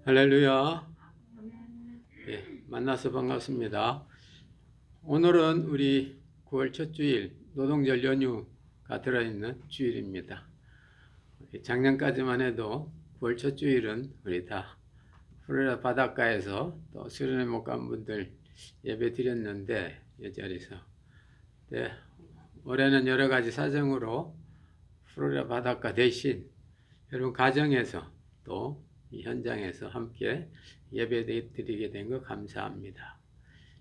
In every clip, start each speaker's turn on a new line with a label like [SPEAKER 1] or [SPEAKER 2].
[SPEAKER 1] 할렐루야. 만나서 반갑습니다. 오늘은 우리 9월 첫 주일 노동절 연휴가 들어있는 주일입니다. 작년까지만 해도 9월 첫 주일은 우리 다 플로리다 바닷가에서 또 수련회 못 간 분들 예배 드렸는데 이 자리에서 올해는 여러 가지 사정으로 플로리다 바닷가 대신 여러분 가정에서 또 이 현장에서 함께 예배 드리게 된 거 감사합니다.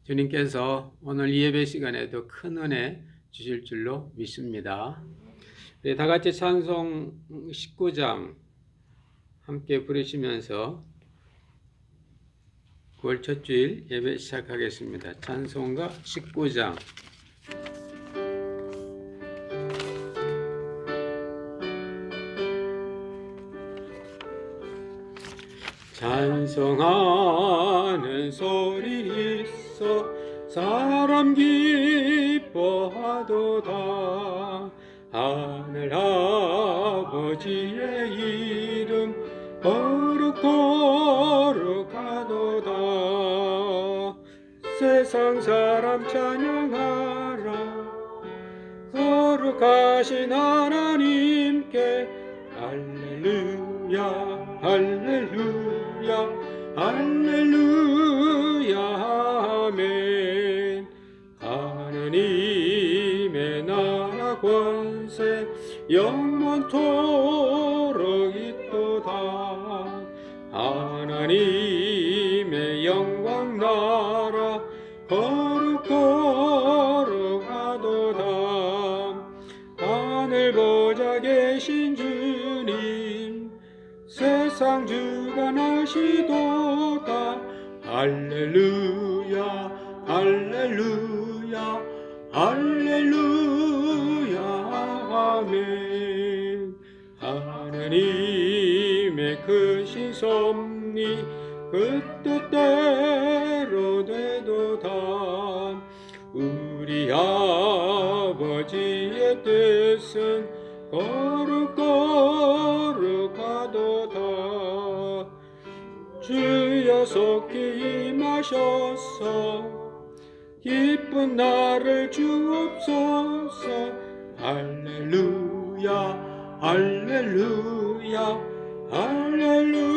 [SPEAKER 1] 주님께서 오늘 이 예배 시간에도 큰 은혜 주실 줄로 믿습니다. 다 같이 찬송 19장 함께 부르시면서 9월 첫 주일 예배 시작하겠습니다. 찬송가 19장. 찬송하는 소리 있어 사람 기뻐하도다. 하늘 아버지의 이름 거룩거룩하도다. 세상 사람 찬양하라. 거룩하신 하나님께 할렐루야 할렐루야 할렐루야 아멘. 하나님의 나라 권세 영원토록 있도다. 하나님의 영광 나라 거룩거룩하도다. 하늘 보좌 계신 주님 세상 주관하시도다. 할렐루야 할렐루야 할렐루야 아멘. 하나님의 크신 섭리 그 뜻대로 되도다. 우리 아버지의 뜻은 거룩거룩하도다. 주여 속히 임하셔서 기쁜 날을 주옵소서. 할렐루야 할렐루야 할렐루야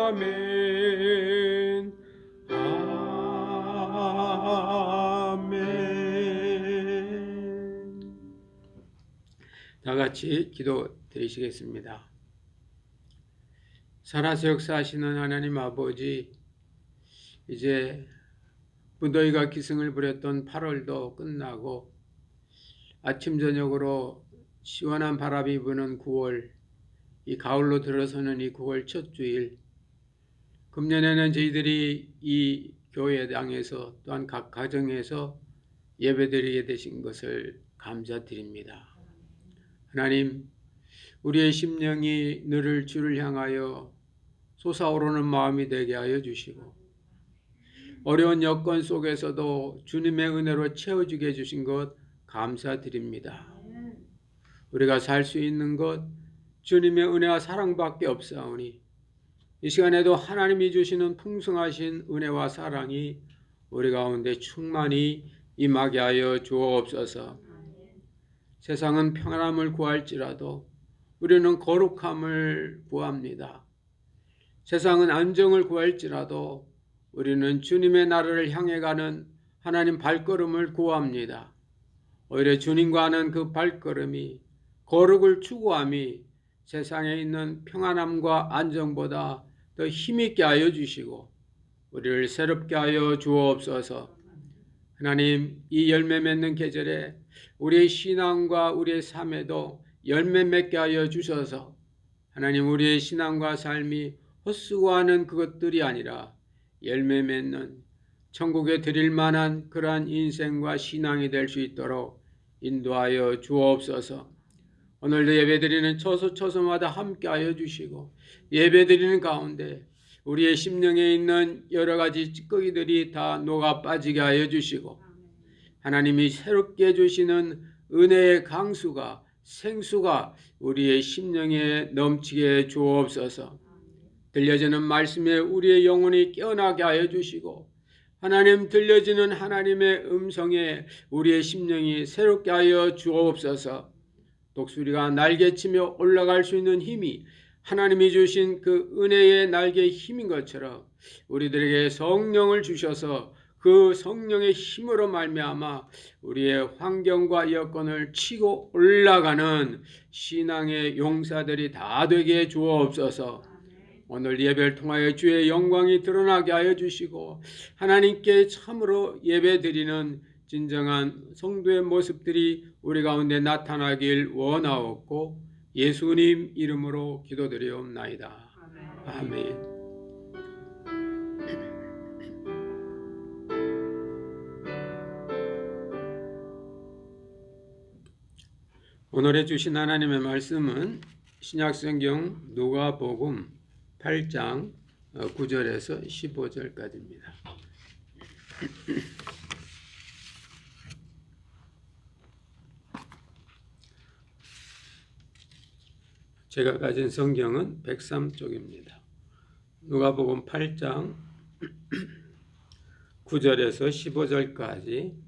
[SPEAKER 1] 아멘 아멘. 다 같이 기도 드리시겠습니다. 살아서 역사하시는 하나님 아버지, 이제 무더위가 기승을 부렸던 8월도 끝나고 아침 저녁으로 시원한 바람이 부는 9월, 이 가을로 들어서는 이 9월 첫 주일, 금년에는 저희들이 이 교회당에서 또한 각 가정에서 예배드리게 되신 것을 감사드립니다. 하나님, 우리의 심령이 너를 주를 향하여 솟아오르는 마음이 되게 하여 주시고, 어려운 여건 속에서도 주님의 은혜로 채워주게 해주신 것 감사드립니다. 우리가 살 수 있는 것 주님의 은혜와 사랑밖에 없사오니 이 시간에도 하나님이 주시는 풍성하신 은혜와 사랑이 우리 가운데 충만히 임하게 하여 주옵소서. 세상은 평안함을 구할지라도 우리는 거룩함을 구합니다. 세상은 안정을 구할지라도 우리는 주님의 나라를 향해 가는 하나님 발걸음을 구합니다. 오히려 주님과 하는 그 발걸음이, 거룩을 추구함이 세상에 있는 평안함과 안정보다 더 힘있게 하여 주시고 우리를 새롭게 하여 주옵소서. 하나님, 이 열매 맺는 계절에 우리의 신앙과 우리의 삶에도 열매 맺게 하여 주셔서 하나님, 우리의 신앙과 삶이 헛수고하는 그것들이 아니라 열매 맺는 천국에 드릴 만한 그러한 인생과 신앙이 될 수 있도록 인도하여 주옵소서. 오늘도 예배드리는 처소처소마다 함께하여 주시고 예배드리는 가운데 우리의 심령에 있는 여러 가지 찌꺼기들이 다 녹아 빠지게 하여 주시고 하나님이 새롭게 주시는 은혜의 강수가 생수가 우리의 심령에 넘치게 주옵소서. 들려지는 말씀에 우리의 영혼이 깨어나게 하여 주시고 하나님 들려지는 하나님의 음성에 우리의 심령이 새롭게 하여 주옵소서. 독수리가 날개치며 올라갈 수 있는 힘이 하나님이 주신 그 은혜의 날개의 힘인 것처럼 우리들에게 성령을 주셔서 그 성령의 힘으로 말미암아 우리의 환경과 여건을 치고 올라가는 신앙의 용사들이 다 되게 주옵소서. 오늘 예배를 통하여 주의 영광이 드러나게 하여 주시고 하나님께 참으로 예배드리는 진정한 성도의 모습들이 우리 가운데 나타나길 원하옵고 예수님 이름으로 기도드리옵나이다. 아멘. 오늘 주신 하나님의 말씀은 신약성경 누가복음 8장 9절에서 15절까지입니다. 제가 가진 성경은 103쪽입니다. 누가복음 8장 9절에서 15절까지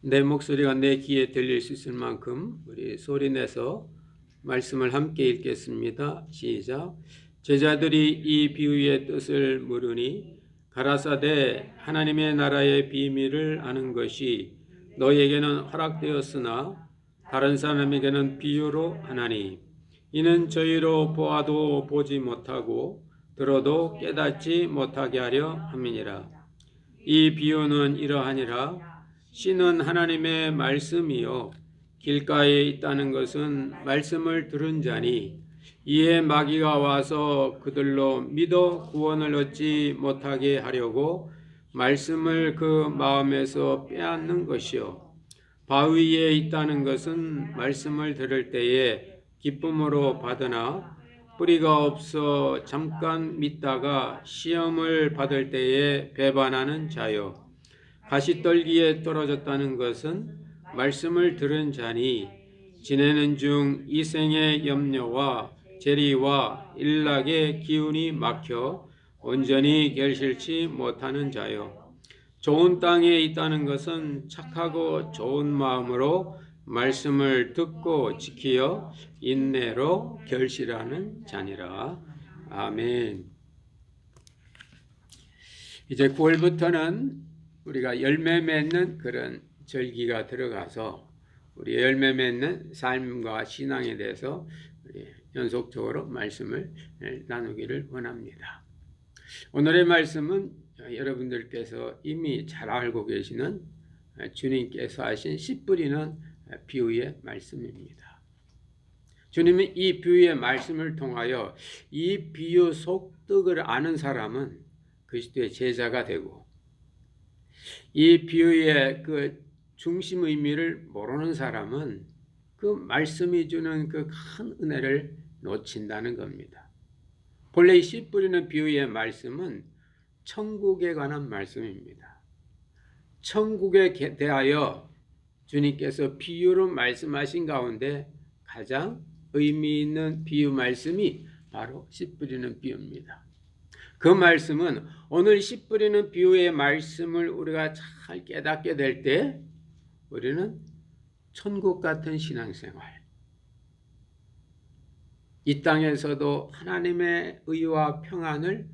[SPEAKER 1] 내 목소리가 내 귀에 들릴 수 있을 만큼 우리 소리내서 말씀을 함께 읽겠습니다. 시작. 제자들이 이 비유의 뜻을 물으니 가라사대 하나님의 나라의 비밀을 아는 것이 너에게는 허락되었으나 다른 사람에게는 비유로 하나니 이는 저희로 보아도 보지 못하고 들어도 깨닫지 못하게 하려 함이니라. 이 비유는 이러하니라. 씨는 하나님의 말씀이요 길가에 있다는 것은 말씀을 들은 자니 이에 마귀가 와서 그들로 믿어 구원을 얻지 못하게 하려고 말씀을 그 마음에서 빼앗는 것이요 바위에 있다는 것은 말씀을 들을 때에 기쁨으로 받으나 뿌리가 없어 잠깐 믿다가 시험을 받을 때에 배반하는 자요 가시떨기에 떨어졌다는 것은 말씀을 들은 자니 지내는 중 이생의 염려와 재리와 일락의 기운이 막혀 온전히 결실치 못하는 자요 좋은 땅에 있다는 것은 착하고 좋은 마음으로 말씀을 듣고 지키어 인내로 결실하는 자니라. 아멘. 이제 9월부터는 우리가 열매 맺는 그런 절기가 들어가서 우리 열매 맺는 삶과 신앙에 대해서 연속적으로 말씀을 나누기를 원합니다. 오늘의 말씀은 여러분들께서 이미 잘 알고 계시는 주님께서 하신 씨 뿌리는 비유의 말씀입니다. 주님은 이 비유의 말씀을 통하여 이 비유 속뜻을 아는 사람은 그리스도의 제자가 되고 이 비유의 그 중심 의미를 모르는 사람은 그 말씀이 주는 그 큰 은혜를 놓친다는 겁니다. 본래 이 씨 뿌리는 비유의 말씀은 천국에 관한 말씀입니다. 천국에 대하여 주님께서 비유로 말씀하신 가운데 가장 의미 있는 비유 말씀이 바로 씨 뿌리는 비유입니다. 그 말씀은 오늘 씨 뿌리는 비유의 말씀을 우리가 잘 깨닫게 될 때 우리는 천국 같은 신앙생활, 이 땅에서도 하나님의 의와 평안을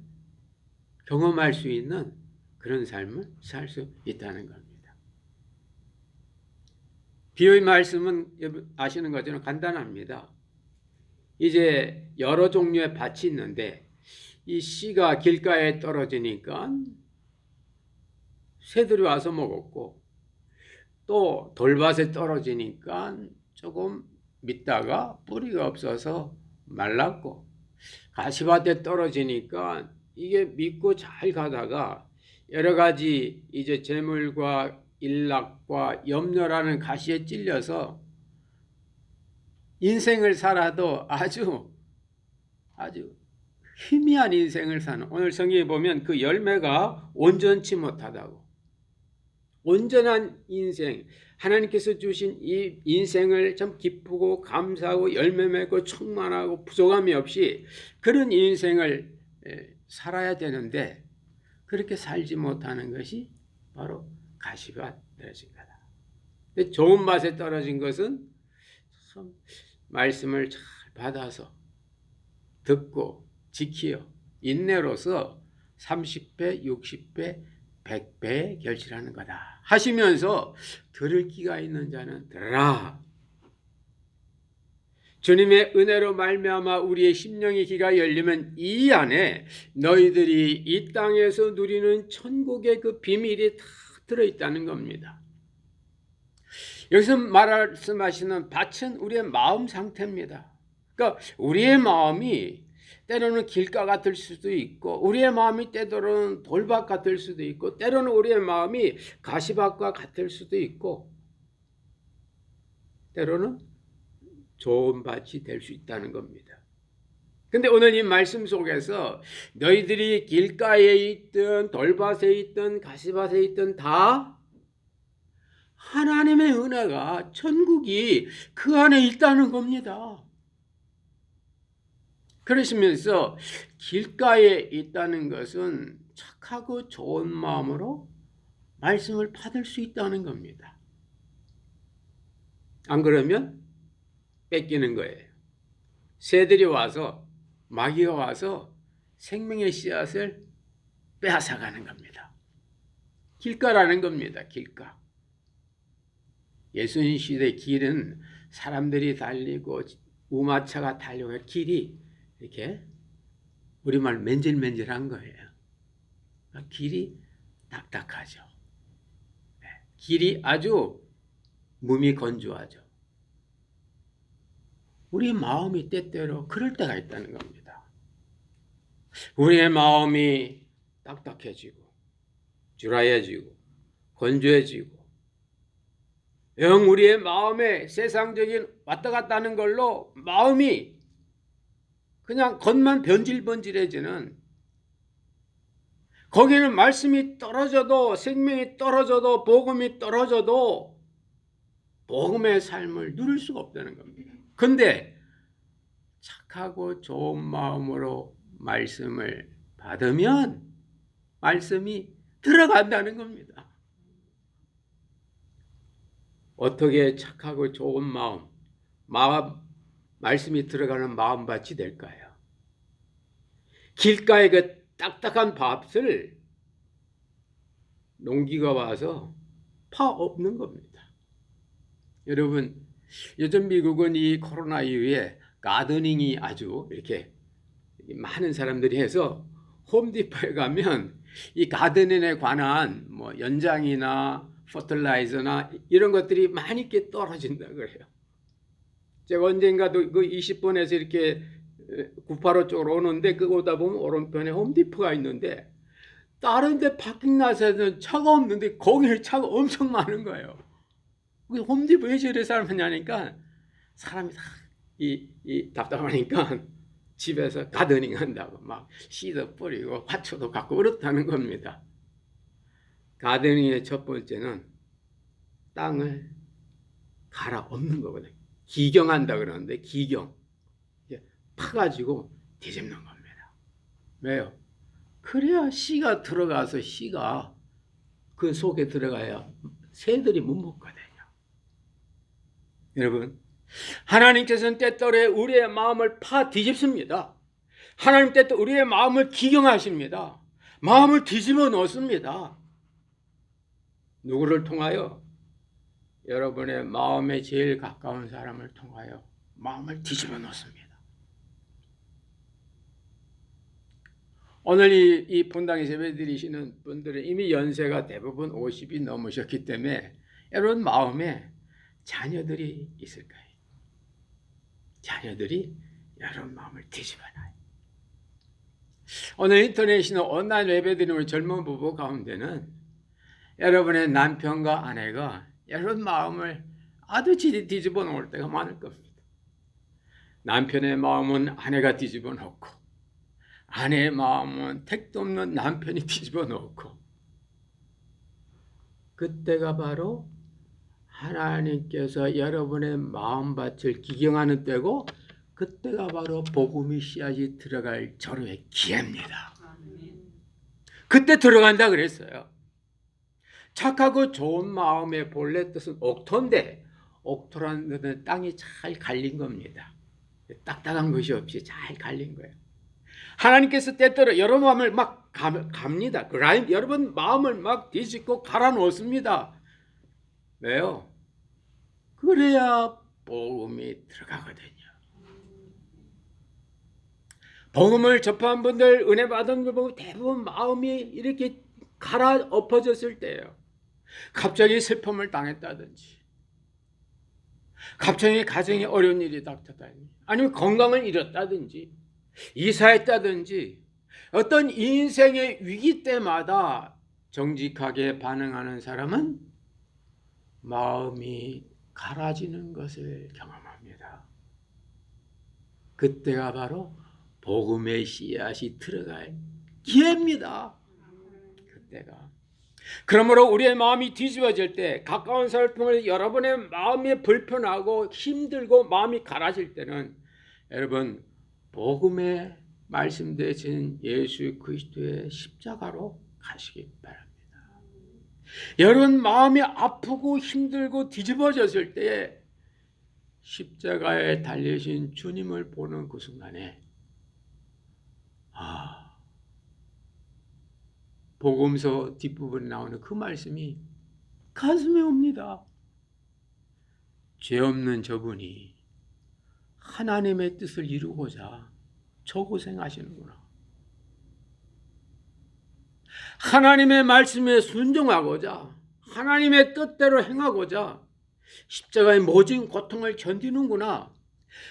[SPEAKER 1] 경험할 수 있는 그런 삶을 살 수 있다는 겁니다. 비유의 말씀은 아시는 것처럼 간단합니다. 이제 여러 종류의 밭이 있는데 이 씨가 길가에 떨어지니까 새들이 와서 먹었고 또 돌밭에 떨어지니까 조금 믿다가 뿌리가 없어서 말랐고 가시밭에 떨어지니까 이게 믿고 잘 가다가 여러 가지 이제 재물과 일락과 염려라는 가시에 찔려서 인생을 살아도 아주 희미한 인생을 사는, 오늘 성경에 보면 그 열매가 온전치 못하다고, 온전한 인생, 하나님께서 주신 이 인생을 참 기쁘고 감사하고 열매 맺고 충만하고 부족함이 없이 그런 인생을 살아야 되는데 그렇게 살지 못하는 것이 바로 가시가 떨어진 거다. 근데 좋은 맛에 떨어진 것은 참 말씀을 잘 받아서 듣고 지키어 인내로서 30배, 60배, 100배에 결실하는 거다 하시면서 들을 귀가 있는 자는 들으라. 주님의 은혜로 말미암아 우리의 심령의 귀가 열리면 이 안에 너희들이 이 땅에서 누리는 천국의 그 비밀이 다 들어있다는 겁니다. 여기서 말씀하시는 밭은 우리의 마음 상태입니다. 그러니까 우리의 마음이 때로는 길가 같을 수도 있고 우리의 마음이 때로는 돌밭 같을 수도 있고 때로는 우리의 마음이 가시밭과 같을 수도 있고 때로는 좋은 밭이 될 수 있다는 겁니다. 근데 오늘 이 말씀 속에서 너희들이 길가에 있든 돌밭에 있든 가시밭에 있든 다 하나님의 은혜가 천국이 그 안에 있다는 겁니다. 그러시면서 길가에 있다는 것은 착하고 좋은 마음으로 말씀을 받을 수 있다는 겁니다. 안 그러면 뺏기는 거예요. 새들이 와서 마귀가 와서 생명의 씨앗을 빼앗아가는 겁니다. 길가라는 겁니다. 길가. 예수님 시대 길은 사람들이 달리고 우마차가 달려갈 길이 이렇게 우리말 맨질맨질한 거예요. 길이 딱딱하죠. 길이 아주 몸이 건조하죠. 우리의 마음이 때때로 그럴 때가 있다는 겁니다. 우리의 마음이 딱딱해지고 주라해지고 건조해지고 영 우리의 마음에 세상적인 왔다 갔다 하는 걸로 마음이 그냥 겉만 번질번질해지는, 거기는 말씀이 떨어져도 생명이 떨어져도 복음이 떨어져도 복음의 삶을 누릴 수가 없다는 겁니다. 근데 착하고 좋은 마음으로 말씀을 받으면 말씀이 들어간다는 겁니다. 어떻게 착하고 좋은 말씀이 들어가는 마음밭이 될까요? 길가에 그 딱딱한 밭을 농기가 와서 파 없는 겁니다. 여러분, 요즘 미국은 이 코로나 이후에 가드닝이 아주 이렇게 많은 사람들이 해서 홈디포에 가면 이 가드닝에 관한 뭐 연장이나 퍼틀라이저나 이런 것들이 많이 이렇게 떨어진다 그래요. 제가 언젠가도 그 20번에서 이렇게 985 쪽으로 오는데 그거 오다 보면 오른편에 홈디포가 있는데 다른 데 파킹 낫에는 차가 없는데 거기는 차가 엄청 많은 거예요. 홈디포 왜 저래 사람이냐니까 사람이 다 답답하니까 집에서 가드닝 한다고 막 씨도 뿌리고 화초도 갖고 그렇다는 겁니다. 가드닝의 첫 번째는 땅을 갈아 엎는 거거든요. 기경한다 그러는데 기경. 파가지고 뒤집는 겁니다. 왜요? 그래야 씨가 들어가서 씨가 그 속에 들어가야 새들이 못 먹거든요. 여러분, 하나님께서는 때때로 우리의 마음을 파 뒤집습니다. 하나님 때때로 우리의 마음을 기경하십니다. 마음을 뒤집어 놓습니다. 누구를 통하여? 여러분의 마음에 제일 가까운 사람을 통하여 마음을 뒤집어 놓습니다. 오늘 이 본당에 예배 드리시는 분들은 이미 연세가 대부분 50이 넘으셨기 때문에 여러분 마음에 자녀들이 있을 거예요. 자녀들이 여러분 마음을 뒤집어놔요. 오늘 인터넷이나 온라인 예배 드리는 우리 젊은 부부 가운데는 여러분의 남편과 아내가 여러분 마음을 아주 뒤집어 놓을 때가 많을 겁니다. 남편의 마음은 아내가 뒤집어 놓고 아내의 마음은 택도 없는 남편이 뒤집어 놓고 그때가 바로 하나님께서 여러분의 마음밭을 기경하는 때고, 그때가 바로 복음의 씨앗이 들어갈 절호의 기회입니다. 그때 들어간다 그랬어요. 착하고 좋은 마음의 본래 뜻은 옥토인데, 옥토라는 것은 땅이 잘 갈린 겁니다. 딱딱한 것이 없이 잘 갈린 거예요. 하나님께서 때때로 여러분 마음을 막 갑니다. 그 라인, 여러분 마음을 막 뒤집고 갈아 놓습니다. 왜요? 그래야 복음이 들어가거든요. 복음을 접한 분들, 은혜 받은 걸 보고 대부분 마음이 이렇게 갈아 엎어졌을 때예요. 갑자기 슬픔을 당했다든지, 갑자기 가정에 어려운 일이 닥쳤다든지, 아니면 건강을 잃었다든지, 이사했다든지, 어떤 인생의 위기 때마다 정직하게 반응하는 사람은 마음이 갈아지는 것을 경험합니다. 그때가 바로 복음의 씨앗이 들어갈 기회입니다. 그때가. 그러므로 우리의 마음이 뒤집어질 때, 가까운 사람을 통해 여러분의 마음이 불편하고 힘들고 마음이 갈아질 때는, 여러분 복음에 말씀되신 예수 그리스도의 십자가로 가시기 바랍니다. 여러분 마음이 아프고 힘들고 뒤집어졌을 때 십자가에 달리신 주님을 보는 그 순간에, 복음서 뒷부분에 나오는 그 말씀이 가슴에 옵니다. 죄 없는 저분이 하나님의 뜻을 이루고자 저 고생하시는구나. 하나님의 말씀에 순종하고자, 하나님의 뜻대로 행하고자 십자가의 모진 고통을 견디는구나.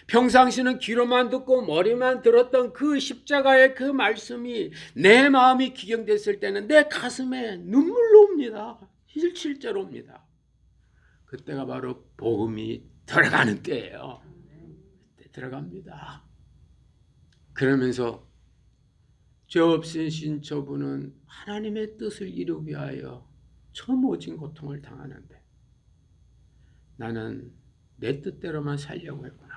[SPEAKER 1] 평상시는 귀로만 듣고 머리만 들었던 그 십자가의 그 말씀이 내 마음이 기경됐을 때는 내 가슴에 눈물로 옵니다. 실제로 옵니다. 그때가 바로 복음이 들어가는 때예요. 그때 들어갑니다. 그러면서 죄 없으신 저분은 하나님의 뜻을 이루기 위하여 저 모진 고통을 당하는데, 나는 내 뜻대로만 살려고 했구나.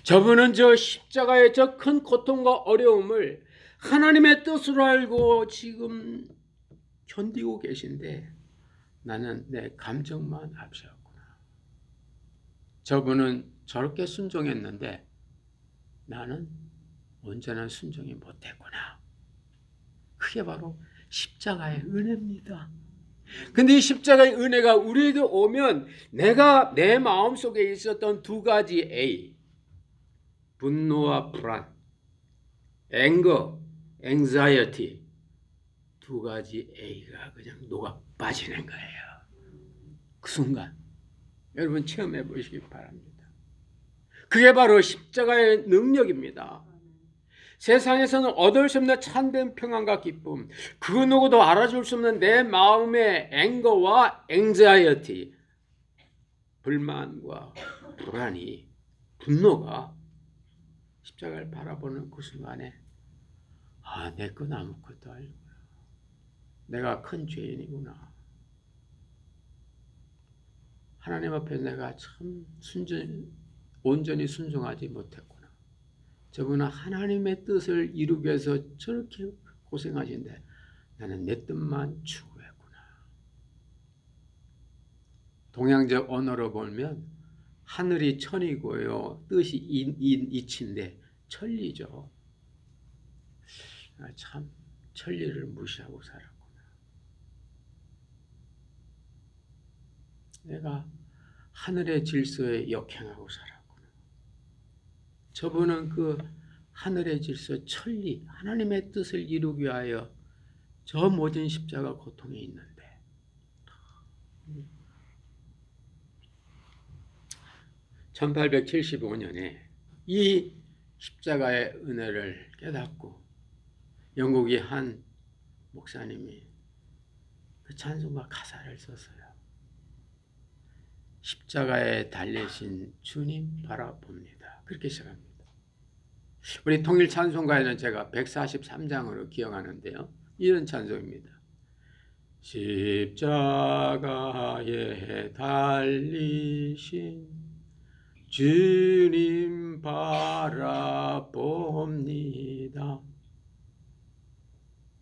[SPEAKER 1] 저분은 저 십자가의 저 큰 고통과 어려움을 하나님의 뜻으로 알고 지금 견디고 계신데, 나는 내 감정만 앞세웠구나. 저분은 저렇게 순종했는데 나는 온전한 순종이 못했구나. 그게 바로 십자가의 은혜입니다. 근데 이 십자가의 은혜가 우리에게 오면, 내가 내 마음속에 있었던 두 가지 A, 분노와 불안, anger, anxiety, 두 가지 A가 그냥 녹아 빠지는 거예요. 그 순간 여러분 체험해 보시기 바랍니다. 그게 바로 십자가의 능력입니다. 세상에서는 얻을 수 없는 참된 평안과 기쁨, 그 누구도 알아줄 수 없는 내 마음의 앵거와 anxiety, 불만과 불안이, 분노가 십자가를 바라보는 그 순간에, 내 건 아무것도 아니구나. 내가 큰 죄인이구나. 하나님 앞에 내가 참 온전히 순종하지 못했구나. 저분은 하나님의 뜻을 이루기 위해서 저렇게 고생하신데 나는 내 뜻만 추구했구나. 동양적 언어로 보면 하늘이 천이고요, 뜻이 이치인데 천리죠. 참 천리를 무시하고 살았구나. 내가 하늘의 질서에 역행하고 살았구나. 저분은 그 하늘의 질서, 천리, 하나님의 뜻을 이루기 위하여 저 모든 십자가 고통에 있는데, 1875년에 이 십자가의 은혜를 깨닫고 영국의 한 목사님이 그 찬송가 가사를 썼어요. 십자가에 달리신 주님 바라봅니다. 그렇게 시작합니다. 우리 통일 찬송가에는 제가 143장으로 기억하는데요. 이런 찬송입니다. 십자가에 달리신 주님 바라봅니다.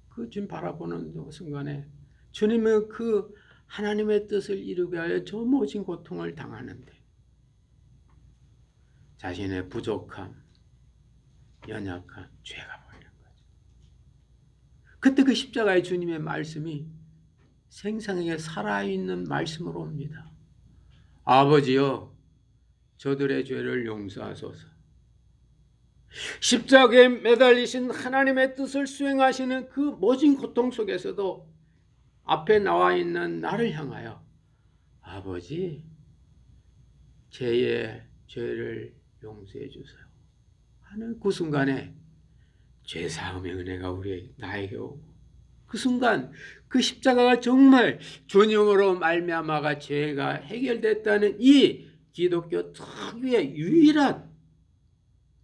[SPEAKER 1] 그 주님 바라보는 순간에 주님은 그 하나님의 뜻을 이루기 위하여 저 모진 고통을 당하는데 자신의 부족함, 연약함, 죄가 보이는 거죠. 그때 그 십자가의 주님의 말씀이 생생하게 살아있는 말씀으로 옵니다. 아버지여, 저들의 죄를 용서하소서. 십자가에 매달리신 하나님의 뜻을 수행하시는 그 모진 고통 속에서도 앞에 나와 있는 나를 향하여 아버지, 죄의 죄를 용서해 주세요 하는 그 순간에 죄사함의 은혜가 나에게 오고, 그 순간 그 십자가가 정말 주님으로 말미암아가 죄가 해결됐다는 이 기독교 특유의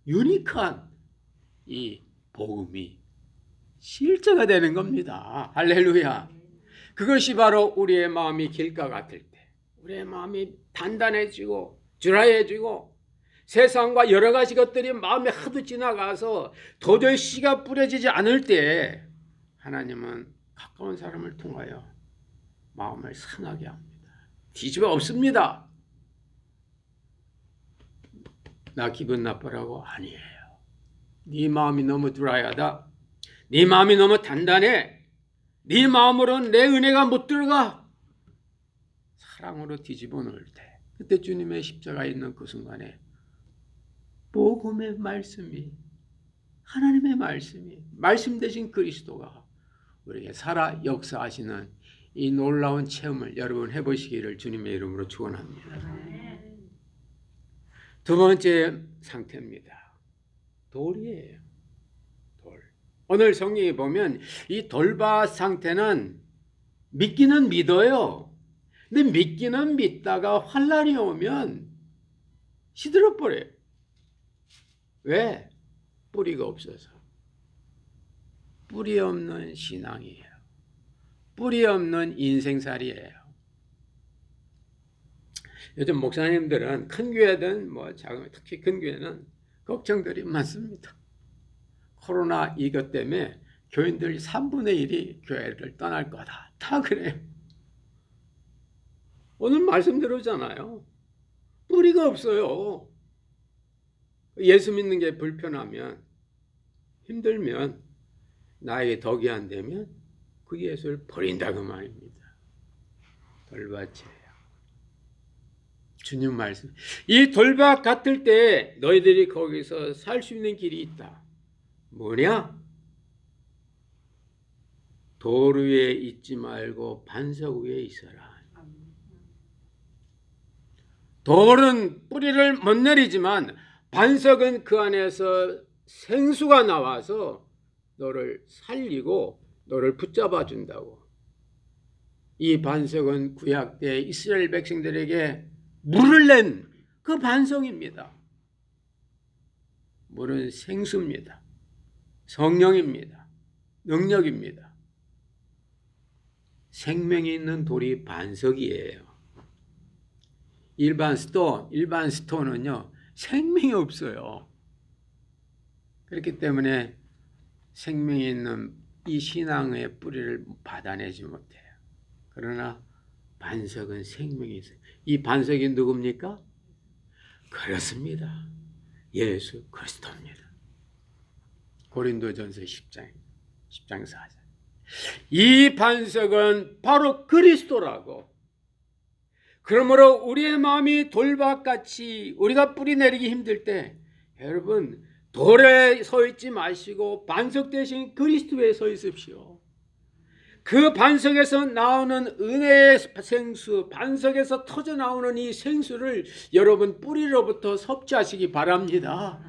[SPEAKER 1] 유니크한 이 복음이 실제가 되는 겁니다. 할렐루야. 그것이 바로 우리의 마음이 길가 같을 때, 우리의 마음이 단단해지고 주라해지고 세상과 여러 가지 것들이 마음에 하도 지나가서 도저히 씨가 뿌려지지 않을 때 하나님은 가까운 사람을 통하여 마음을 상하게 합니다. 뒤집어 엎습니다. 나 기분 나쁘라고? 아니에요. 네 마음이 너무 드라이하다. 네 마음이 너무 단단해. 네 마음으로는 내 은혜가 못 들어가. 사랑으로 뒤집어 놓을 때, 그때 주님의 십자가에 있는 그 순간에 복음의 말씀이, 하나님의 말씀이, 말씀 되신 그리스도가 우리에게 살아 역사하시는 이 놀라운 체험을 여러분 해보시기를 주님의 이름으로 축원합니다. 두 번째 상태입니다. 돌이에요. 돌. 오늘 성경에 보면 이 돌밭 상태는 믿기는 믿어요. 근데 믿기는 믿다가 환난이 오면 시들어 버려요. 왜? 뿌리가 없어서. 뿌리 없는 신앙이에요. 뿌리 없는 인생살이에요. 요즘 목사님들은 큰 교회든 작은, 특히 큰 교회는 걱정들이 많습니다. 코로나 이것 때문에 교인들 3분의 1이 교회를 떠날 거다. 다 그래요. 오늘 말씀 들었잖아요. 뿌리가 없어요. 예수 믿는 게 불편하면, 힘들면, 나에게 덕이 안 되면 그 예수를 버린다 그 말입니다. 돌밭이에요. 주님 말씀. 이 돌밭 같을 때 너희들이 거기서 살 수 있는 길이 있다. 뭐냐? 돌 위에 있지 말고 반석 위에 있어라. 돌은 뿌리를 못 내리지만 반석은 그 안에서 생수가 나와서 너를 살리고 너를 붙잡아 준다고. 이 반석은 구약 때 이스라엘 백성들에게 물을 낸 그 반석입니다. 물은 생수입니다. 성령입니다. 능력입니다. 생명이 있는 돌이 반석이에요. 일반 스톤은요, 생명이 없어요. 그렇기 때문에 생명이 있는 이 신앙의 뿌리를 받아내지 못해요. 그러나 반석은 생명이 있어요. 이 반석이 누굽니까? 그렇습니다. 예수 그리스도입니다. 고린도전서 10장 4절. 이 반석은 바로 그리스도라고. 그러므로 우리의 마음이 돌밭같이 우리가 뿌리 내리기 힘들 때 여러분 돌에 서 있지 마시고 반석 대신 그리스도에 서 있으십시오. 그 반석에서 나오는 은혜의 생수, 반석에서 터져 나오는 이 생수를 여러분 뿌리로부터 섭취하시기 바랍니다.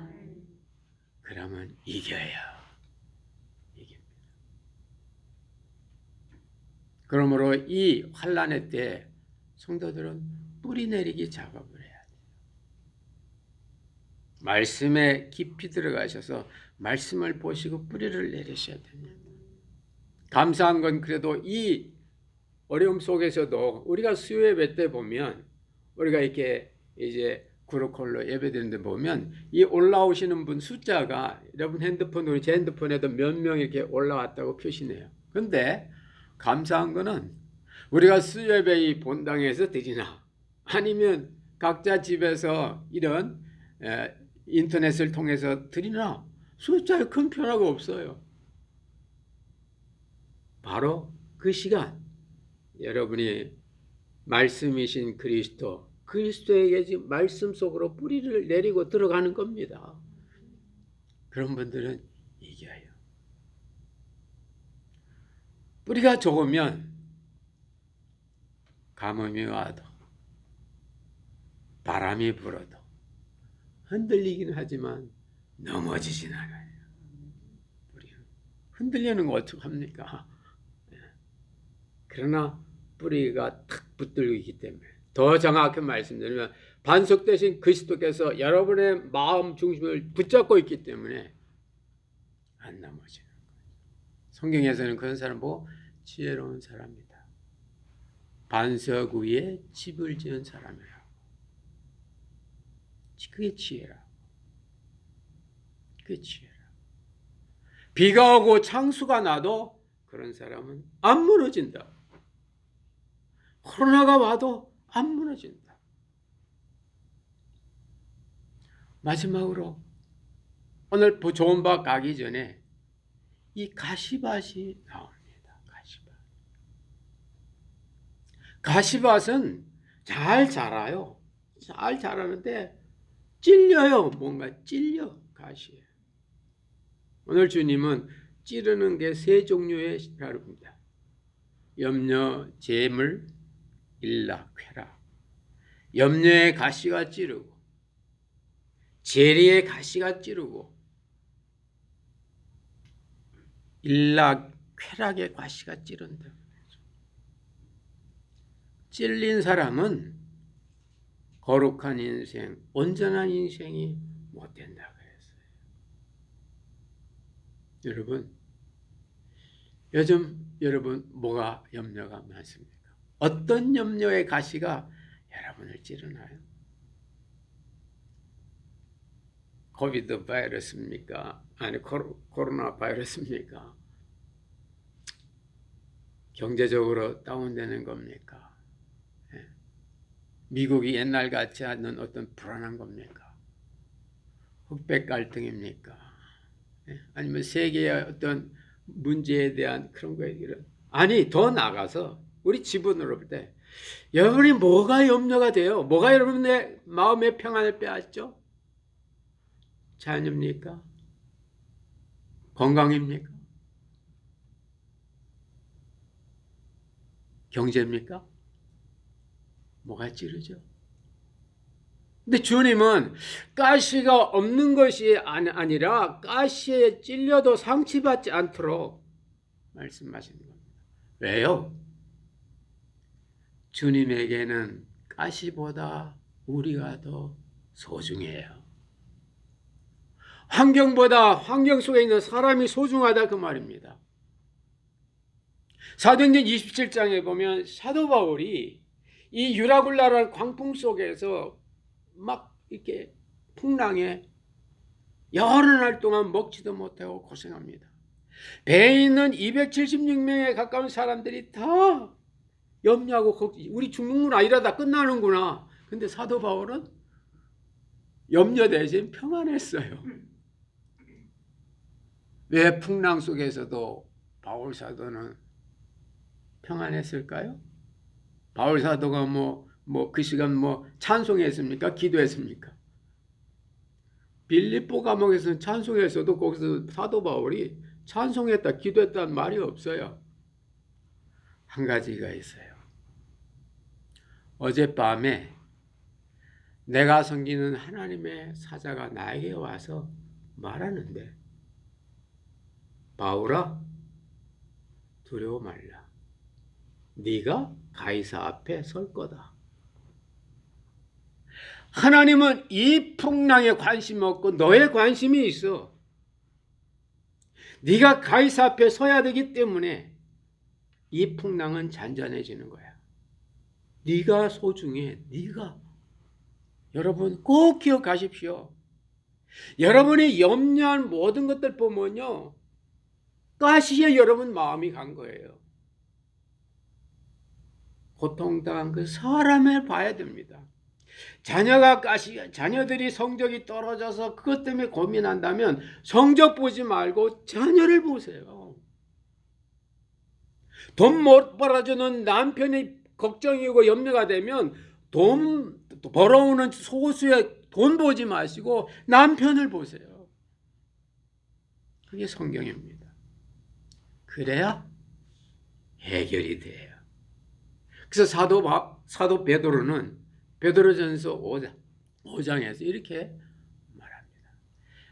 [SPEAKER 1] 그러면 이겨요. 이깁니다. 그러므로 이 환난의 때 성도들은 뿌리 내리기 작업을 해야 돼요. 말씀에 깊이 들어가셔서 말씀을 보시고 뿌리를 내리셔야 됩니다. 감사한 건 그래도 이 어려움 속에서도 우리가 수요 예배 때 보면 우리가 이렇게 이제 그룹콜로 예배드리는데 보면 이 올라오시는 분 숫자가 여러분 핸드폰, 우리 제 핸드폰에도 몇 명 이렇게 올라왔다고 표시네요. 근데 감사한 거는 우리가 수요 예배 이 본당에서 드리나 아니면 각자 집에서 이런 인터넷을 통해서 드리나 숫자에 큰 변화가 없어요. 바로 그 시간 여러분이 말씀이신 그리스도에게 지금 말씀 속으로 뿌리를 내리고 들어가는 겁니다. 그런 분들은 이겨요. 뿌리가 좋으면 가뭄이 와도 바람이 불어도 흔들리긴 하지만 넘어지진 않아요. 흔들리는 거 어떡합니까? 그러나 뿌리가 탁 붙들고 있기 때문에 더 정확히 말씀드리면 반석되신 그리스도께서 여러분의 마음 중심을 붙잡고 있기 때문에 안 넘어지는 거예요. 성경에서는 그런 사람 보고 지혜로운 사람이다. 반석 위에 집을 지은 사람이라고. 그게 지혜라고. 그게 지혜라고. 비가 오고 창수가 나도 그런 사람은 안 무너진다. 코로나가 와도 안 무너진다. 마지막으로 오늘 좋은 밭 가기 전에 이 가시밭이 나옵니다. 가시밭은 잘 자라요. 잘 자라는데 찔려요. 뭔가 찔려 가시에. 오늘 주님은 찌르는 게 세 종류의 시라릅니다. 염려, 재물, 일락, 쾌락. 염려의 가시가 찌르고 재리의 가시가 찌르고 일락, 쾌락의 가시가 찌른다. 찔린 사람은 거룩한 인생, 온전한 인생이 못 된다 그랬어요. 여러분, 요즘 여러분 뭐가 염려가 많습니까? 어떤 염려의 가시가 여러분을 찌르나요? 코비드 바이러스입니까? 아니 코로나 바이러스입니까? 경제적으로 다운되는 겁니까? 미국이 옛날 같지 않는 어떤 불안한 겁니까? 흑백 갈등입니까? 아니면 세계의 어떤 문제에 대한 그런 거에 아니 더 나가서 우리 지분으로 볼 때 여러분이 뭐가 염려가 돼요? 뭐가 여러분의 마음의 평안을 빼앗죠? 자녀입니까? 건강입니까? 경제입니까? 뭐가 찌르죠? 근데 주님은 가시가 없는 것이 아니라 가시에 찔려도 상처받지 않도록 말씀하시는 겁니다. 왜요? 주님에게는 가시보다 우리가 더 소중해요. 환경 속에 있는 사람이 소중하다 그 말입니다. 사도행전 27장에 보면 사도 바울이 이 유라굴라라는 광풍 속에서 막 이렇게 풍랑에 여러 날 동안 먹지도 못하고 고생합니다. 배에 있는 276명에 가까운 사람들이 다 염려하고 우리 죽는구나, 이러다 끝나는구나. 근데 사도 바울은 염려 대신 평안했어요. 왜 풍랑 속에서도 바울 사도는 평안했을까요? 바울 사도가 그 시간 찬송했습니까? 기도했습니까? 빌립보 감옥에서는 찬송했어도 거기서 사도 바울이 찬송했다, 기도했다는 말이 없어요. 한 가지가 있어요. 어젯밤에 내가 섬기는 하나님의 사자가 나에게 와서 말하는데, 바울아, 두려워 말라. 네가 가이사 앞에 설 거다. 하나님은 이 풍랑에 관심 없고 너의 관심이 있어. 네가 가이사 앞에 서야 되기 때문에 이 풍랑은 잔잔해지는 거야. 네가 소중해. 네가. 여러분 꼭 기억하십시오. 여러분이 염려한 모든 것들 보면요, 가시에 여러분 마음이 간 거예요. 고통당한 그 사람을 봐야 됩니다. 자녀들이 성적이 떨어져서 그것 때문에 고민한다면 성적 보지 말고 자녀를 보세요. 돈 못 벌어주는 남편이 걱정이고 염려가 되면 돈 벌어오는 소수의 돈 보지 마시고 남편을 보세요. 그게 성경입니다. 그래야 해결이 돼요. 그래서 사도 베드로는 베드로전서 5장에서 이렇게 말합니다.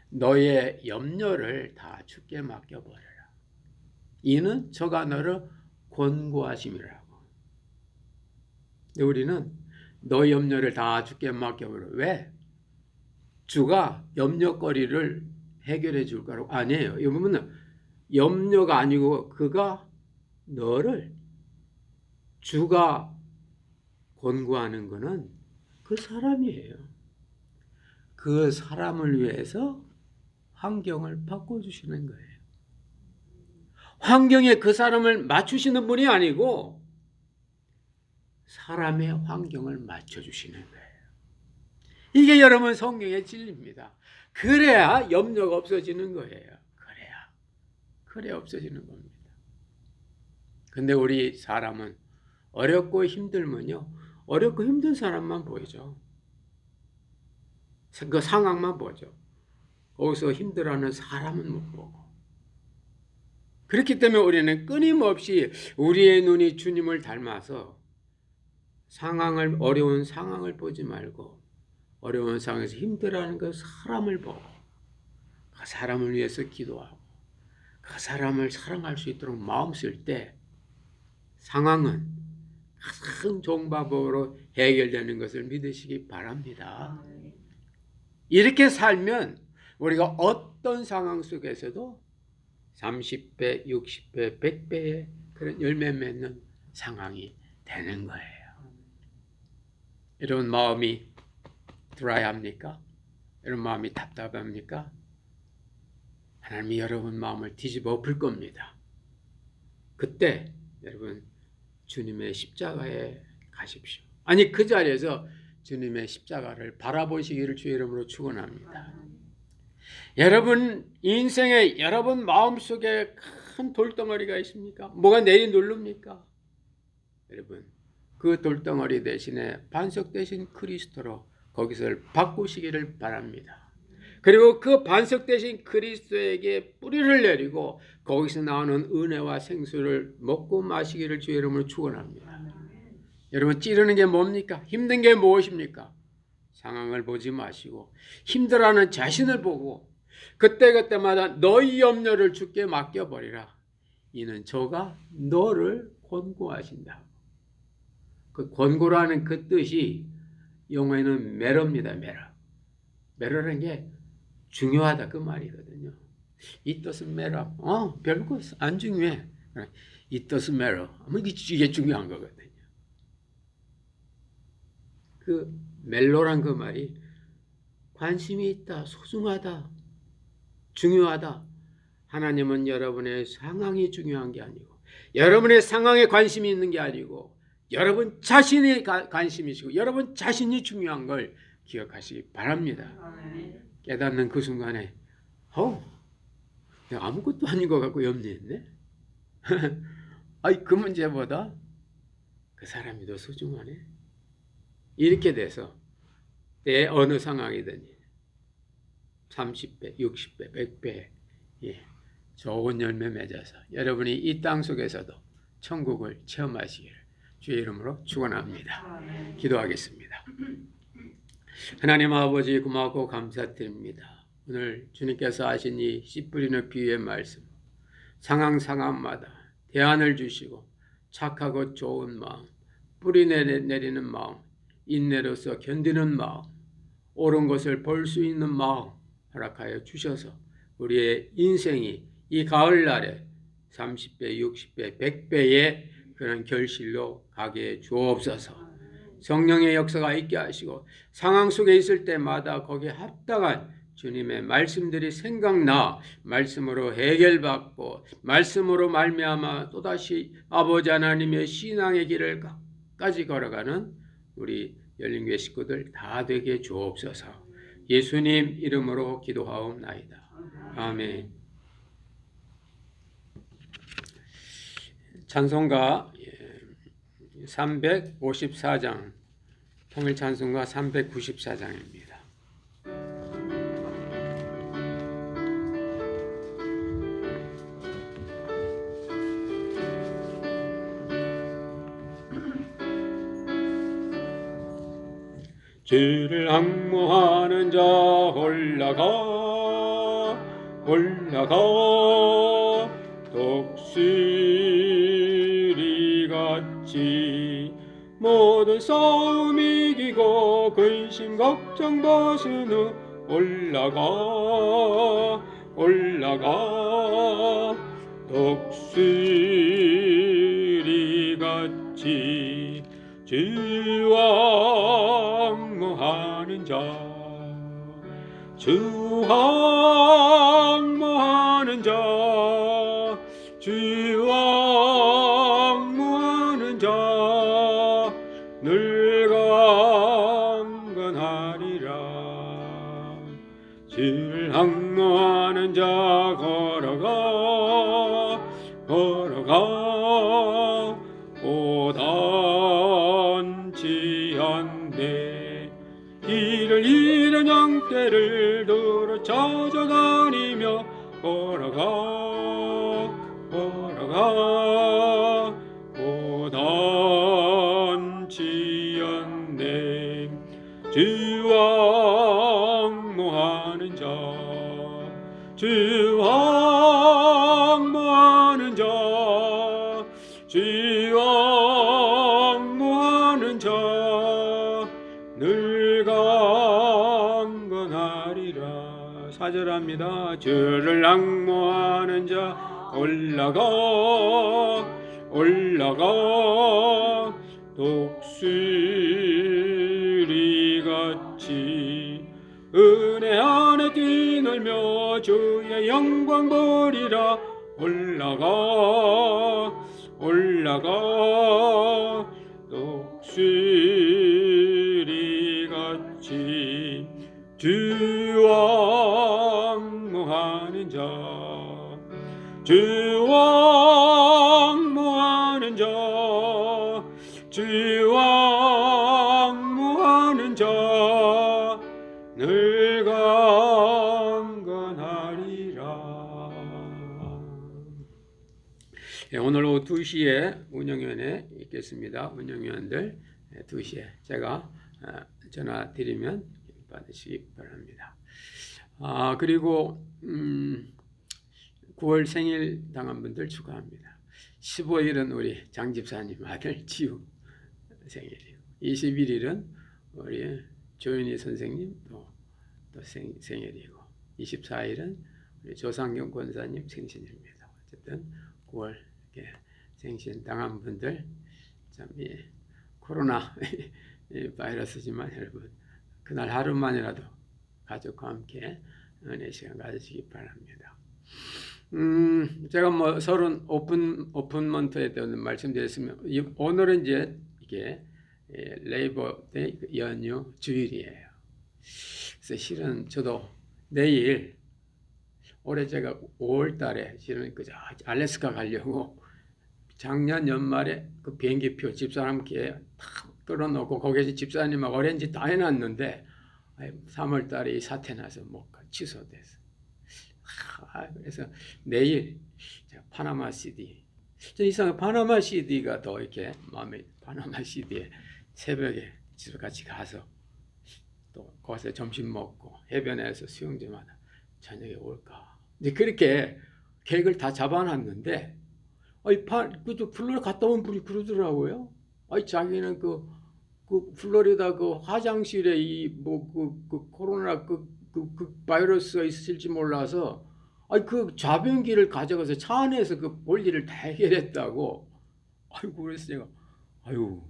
[SPEAKER 1] 너의 염려를 다 주께 맡겨버려라. 이는 저가 너를 권고하심이라고. 우리는 너의 염려를 다 주께 맡겨버려. 왜? 주가 염려거리를 해결해 줄 거라고. 아니에요. 이거 보면 염려가 아니고 그가 너를, 주가 권고하는 거는 그 사람이에요. 그 사람을 위해서 환경을 바꿔주시는 거예요. 환경에 그 사람을 맞추시는 분이 아니고 사람의 환경을 맞춰주시는 거예요. 이게 여러분 성경의 진리입니다. 그래야 염려가 없어지는 거예요. 그래야 없어지는 겁니다. 근데 우리 사람은 어렵고 힘들면요, 어렵고 힘든 사람만 보이죠. 그 상황만 보죠. 거기서 힘들어하는 사람은 못 보고. 그렇기 때문에 우리는 끊임없이 우리의 눈이 주님을 닮아서 어려운 상황을 보지 말고 어려운 상황에서 힘들어하는 그 사람을 보고 그 사람을 위해서 기도하고 그 사람을 사랑할 수 있도록 마음 쓸 때 상황은 가장 좋은 방법으로 해결되는 것을 믿으시기 바랍니다. 이렇게 살면 우리가 어떤 상황 속에서도 30배, 60배, 100배의 그런 열매 맺는 상황이 되는 거예요. 이런 마음이 드라이합니까? 이런 마음이 답답합니까? 하나님이 여러분 마음을 뒤집어 엎을 겁니다. 그때 여러분 주님의 십자가에 가십시오. 아니 그 자리에서 주님의 십자가를 바라보시기를 주의 이름으로 축원합니다. 여러분 인생에 여러분 마음속에 큰 돌덩어리가 있습니까? 뭐가 내리 누릅니까? 여러분 그 돌덩어리 대신에 반석 대신 그리스도로 거기서 바꾸시기를 바랍니다. 그리고 그 반석 대신 그리스도에게 뿌리를 내리고 거기서 나오는 은혜와 생수를 먹고 마시기를 주의 이름으로 축원합니다. 여러분 찌르는 게 뭡니까? 힘든 게 무엇입니까? 상황을 보지 마시고 힘들어하는 자신을 보고 그때그때마다 너희 염려를 주께 맡겨버리라. 이는 저가 너를 권고하신다. 그 권고라는 그 뜻이 영어에는 매러입니다. 매러라는 게 중요하다 그 말이거든요. 이 뜻은 매러. 별거 안 중요해. 이 뜻은 매러. 이게 중요한 거거든요. 그 멜로란 그 말이 관심이 있다, 소중하다, 중요하다. 하나님은 여러분의 상황이 중요한 게 아니고 여러분의 상황에 관심이 있는 게 아니고 여러분 자신이 관심이시고 여러분 자신이 중요한 걸 기억하시기 바랍니다. 깨닫는 그 순간에 내가 아무것도 아닌 것 같고 염려했네. 그 문제보다 그 사람이 더 소중하네. 이렇게 돼서 내 어느 상황이든지 30배, 60배, 100배 좋은 열매 맺어서 여러분이 이 땅 속에서도 천국을 체험하시기를 주의 이름으로 축원합니다. 기도하겠습니다. 하나님 아버지 고맙고 감사드립니다. 오늘 주님께서 하신 이 씨 뿌리는 비유의 말씀 상황마다 대안을 주시고 착하고 좋은 마음, 뿌리 내리는 마음, 인내로서 견디는 마음, 옳은 것을 볼 수 있는 마음 허락하여 주셔서 우리의 인생이 이 가을날에 30배, 60배, 100배의 그런 결실로 가게 해 주옵소서. 성령의 역사가 있게 하시고 상황 속에 있을 때마다 거기에 합당한 주님의 말씀들이 생각나 말씀으로 해결받고 말씀으로 말미암아 또다시 아버지 하나님의 신앙의 길을 까지 걸어가는 우리 열린교회 식구들 다 되게 주옵소서. 예수님 이름으로 기도하옵나이다. 아멘. 찬송가 354장, 통일 찬송가 394장입니다. 주를 앙모하는 자 올라가 독수리같이 모든 싸움 이기고 근심 걱정 벗은 후 올라가 독수리같이 주와 앙모하는 자 주와 앙모하는 자 주와 앙모하는 자 늘 강건하리라. 주를 앙모하는 자 걸어가 오단치 않네. 길을 잃은 양떼를 들어 찾아다니며 걸어가 오단치 않네. 주와 앙모하는 자 주와 앙모하는 자 주와 앙모하는 자 늘 강건하리라. 4절합니다. 주를 앙모하는 자 올라가 독수리같이 은혜 안에 뛰놀며 주의 영광 보리라. 올라가 독수리같이 주와 앙모하는 자 주와 앙모하는 자 주와 앙모하는 자 늘 강건하리라. 오늘 오후 2시에 운영위원회 있겠습니다. 운영위원들 2시에 제가 전화 드리면 받으시기 바랍니다. 그리고 9월 생일 당한 분들 축하합니다. 15일은 우리 장집사님 아들 지우 생일이고 21일은 우리 조윤희 선생님 또 생일이고 24일은 우리 조상경 권사님 생신입니다. 어쨌든 9월 생신 당한 분들 참 코로나 바이러스지만 여러분 그날 하루만이라도 가족과 함께 은혜 시간 가지시기 바랍니다. 제가 뭐 서론 오픈먼트에 대한 말씀드렸으면 오늘은 이제 이게 레이버 데이 연휴 주일이에요. 그래서 실은 저도 내일 올해 제가 5월 달에 실은 그저 알래스카 가려고 작년 연말에 그 비행기표 집사람께 다 끌어놓고 거기에서 집사님하고 어렌지 다 해놨는데 3월 달에 이 사태 나서 못 가 취소돼서 그래서 내일 제가 파나마 시티 이상하게 파나마 시티가 더 이렇게 마음에 파나마 시티에 새벽에 집에 같이 가서 또 거기서 점심 먹고 해변에서 수영 좀 하다 저녁에 올까 이제 그렇게 계획을 다 잡아놨는데 그 플로리다 갔다 온 분이 그러더라고요. 자기는 그 플로리다 그 화장실에 그 코로나 그 바이러스가 있을지 몰라서 아니 그 좌변기를 가져가서 차 안에서 그 볼일을 다 해결했다고. 아이고 그래서 제가 아유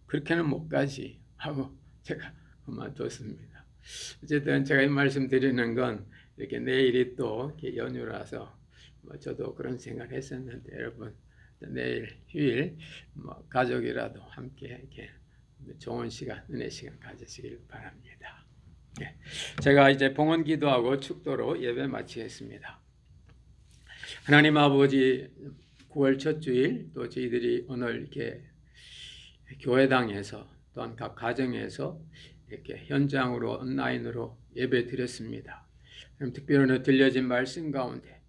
[SPEAKER 1] 그렇게는 못 가지 하고 제가 그만뒀습니다. 어쨌든 제가 이 말씀 드리는 건 이렇게 내일이 또 이렇게 연휴라서 저도 그런 생각을 했었는데 여러분 내일 휴일 가족이라도 함께 이렇게 좋은 시간, 은혜 시간 가지시길 바랍니다. 예. 제가 이제 봉헌 기도하고 축도로 예배 마치겠습니다. 하나님 아버지 9월 첫 주일 또 저희들이 오늘 이렇게 교회당에서 또한 각 가정에서 이렇게 현장으로 온라인으로 예배 드렸습니다. 특별히 들려진 말씀 가운데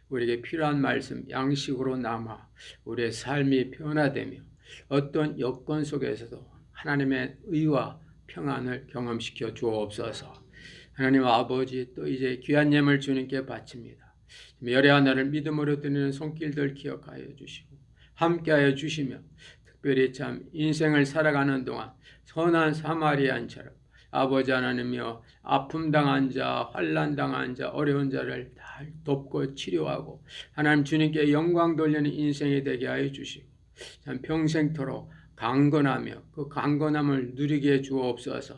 [SPEAKER 1] 우리에게 필요한 말씀 양식으로 남아 우리의 삶이 변화되며 어떤 여건 속에서도 하나님의 의와 평안을 경험시켜 주옵소서. 하나님 아버지 또 이제 귀한 예물 주님께 바칩니다. 열의 하나를 믿음으로 드리는 손길들 기억하여 주시고 함께하여 주시며 특별히 참 인생을 살아가는 동안 선한 사마리아인처럼 아버지 하나님이여 아픔 당한 자, 환난 당한 자, 어려운 자를 다 돕고 치료하고 하나님 주님께 영광 돌리는 인생이 되게 하여 주시고 참 평생토록 강건하며 그 강건함을 누리게 해 주옵소서.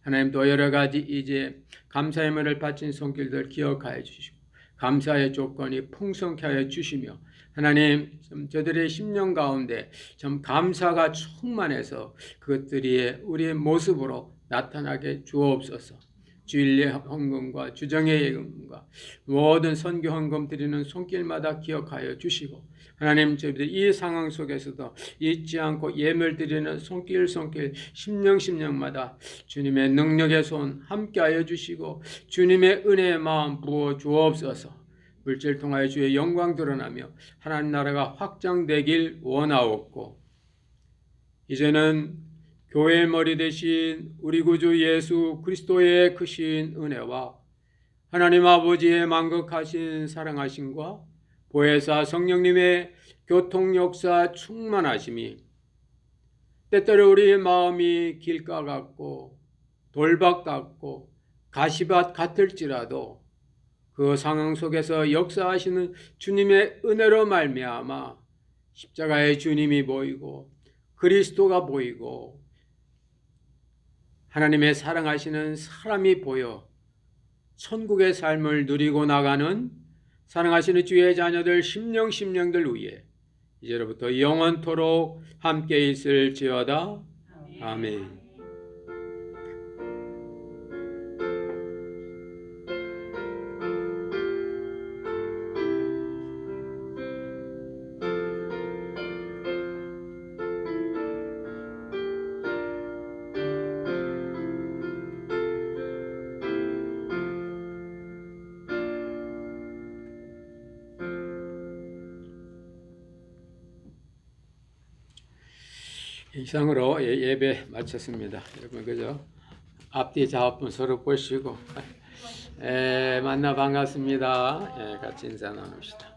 [SPEAKER 1] 하나님 또 여러 가지 이제 감사의 말을 바친 손길들 기억하여 주시고 감사의 조건이 풍성케 하여 주시며 하나님 저들의 심령 가운데 참 감사가 충만해서 그것들이 우리의 모습으로 나타나게 주옵소서. 주일의 헌금과 주정의 예금과 모든 선교 헌금 드리는 손길마다 기억하여 주시고 하나님 저희들 이 상황 속에서도 잊지 않고 예물 드리는 손길 심령마다 주님의 능력의 손 함께하여 주시고 주님의 은혜의 마음 부어 주옵소서. 물질 통하여 주의 영광 드러나며 하나님 나라가 확장되길 원하옵고 이제는 교회의 머리 대신 우리 구주 예수 그리스도의 크신 은혜와 하나님 아버지의 만극하신 사랑하심과 보혜사 성령님의 교통역사 충만하심이 때때로 우리의 마음이 길가 같고 돌밭 같고 가시밭 같을지라도 그 상황 속에서 역사하시는 주님의 은혜로 말미암아 십자가의 주님이 보이고 그리스도가 보이고 하나님의 사랑하시는 사람이 보여 천국의 삶을 누리고 나가는 사랑하시는 주의 자녀들 심령들 위해 이제로부터 영원토록 함께 있을지어다. 아멘. 이상으로 예배 마쳤습니다. 여러분 그죠? 앞뒤 좌우분 서로 보시고 만나 반갑습니다. 같이 인사 나눕시다.